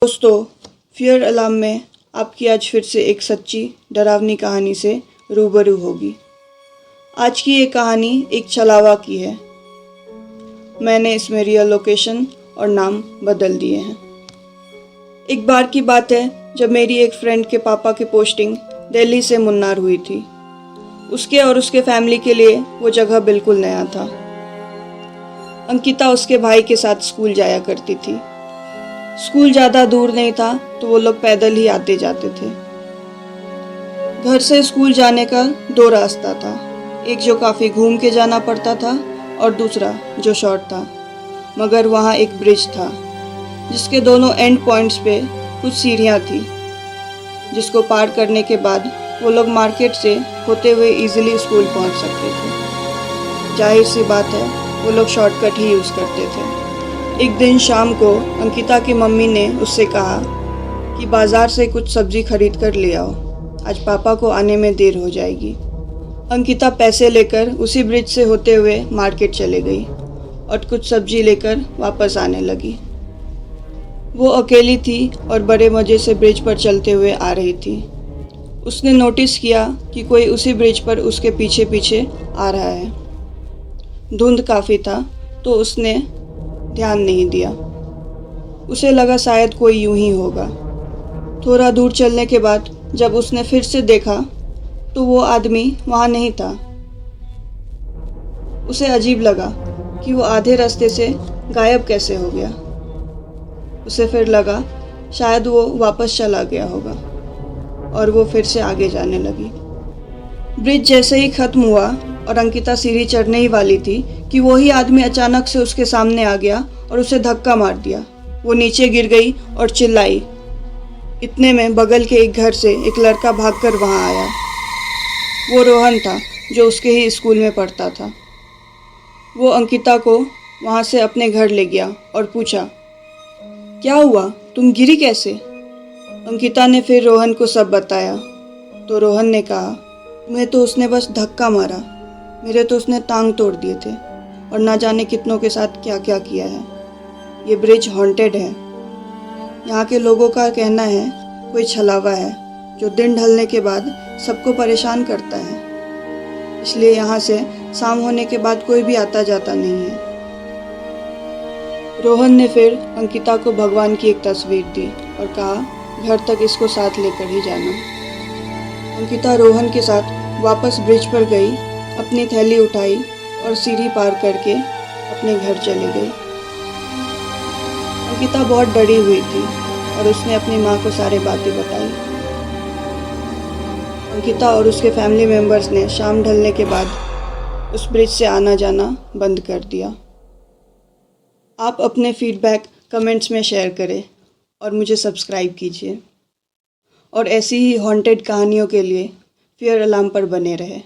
दोस्तों, fear alarm में आपकी आज फिर से एक सच्ची डरावनी कहानी से रूबरू होगी। आज की ये कहानी एक छलावा की है। मैंने इसमें रियल लोकेशन और नाम बदल दिए हैं। एक बार की बात है जब मेरी एक फ्रेंड के पापा की पोस्टिंग दिल्ली से मुन्नार हुई थी। उसके और उसके फैमिली के लिए वो जगह बिल्कुल नया था। अंकिता उसके भाई के साथ स्कूल जाया करती थी। स्कूल ज़्यादा दूर नहीं था तो वो लोग पैदल ही आते जाते थे। घर से स्कूल जाने का दो रास्ता था, एक जो काफ़ी घूम के जाना पड़ता था और दूसरा जो शॉर्ट था। मगर वहाँ एक ब्रिज था जिसके दोनों एंड पॉइंट्स पे कुछ सीढ़ियाँ थी, जिसको पार करने के बाद वो लोग मार्केट से होते हुए इजीली स्कूल पहुँच सकते थे। जाहिर सी बात है वो लोग शॉर्टकट ही यूज़ करते थे। एक दिन शाम को अंकिता की मम्मी ने उससे कहा कि बाज़ार से कुछ सब्ज़ी खरीद कर ले आओ, आज पापा को आने में देर हो जाएगी। अंकिता पैसे लेकर उसी ब्रिज से होते हुए मार्केट चले गई और कुछ सब्ज़ी लेकर वापस आने लगी। वो अकेली थी और बड़े मज़े से ब्रिज पर चलते हुए आ रही थी। उसने नोटिस किया कि कोई उसी ब्रिज पर उसके पीछे पीछे आ रहा है। धुंध काफ़ी था तो उसने ध्यान नहीं दिया। उसे लगा शायद कोई यूं ही होगा। थोड़ा दूर चलने के बाद जब उसने फिर से देखा तो वो आदमी वहाँ नहीं था। उसे अजीब लगा कि वो आधे रास्ते से गायब कैसे हो गया। उसे फिर लगा शायद वो वापस चला गया होगा और वो फिर से आगे जाने लगी। ब्रिज जैसे ही ख़त्म हुआ और अंकिता सीढ़ी चढ़ने ही वाली थी कि वही आदमी अचानक से उसके सामने आ गया और उसे धक्का मार दिया। वो नीचे गिर गई और चिल्लाई। इतने में बगल के एक घर से एक लड़का भागकर वहाँ आया। वो रोहन था जो उसके ही स्कूल में पढ़ता था। वो अंकिता को वहाँ से अपने घर ले गया और पूछा, क्या हुआ, तुम गिरी कैसे? अंकिता ने फिर रोहन को सब बताया तो रोहन ने कहा, तुम्हें तो उसने बस धक्का मारा, मेरे तो उसने टांग तोड़ दिए थे और ना जाने कितनों के साथ क्या क्या किया है। ये ब्रिज हॉन्टेड है। यहाँ के लोगों का कहना है कोई छलावा है जो दिन ढलने के बाद सबको परेशान करता है, इसलिए यहाँ से शाम होने के बाद कोई भी आता जाता नहीं है। रोहन ने फिर अंकिता को भगवान की एक तस्वीर दी और कहा, घर तक इसको साथ लेकर ही जाना। अंकिता रोहन के साथ वापस ब्रिज पर गई, अपनी थैली उठाई और सीढ़ी पार करके अपने घर चली गई। अंकिता बहुत डरी हुई थी और उसने अपनी माँ को सारी बातें बताई। अंकिता और उसके फैमिली मेम्बर्स ने शाम ढलने के बाद उस ब्रिज से आना जाना बंद कर दिया। आप अपने फीडबैक कमेंट्स में शेयर करें और मुझे सब्सक्राइब कीजिए और ऐसी ही हॉन्टेड कहानियों के लिए फियर अलार्म पर बने रहे।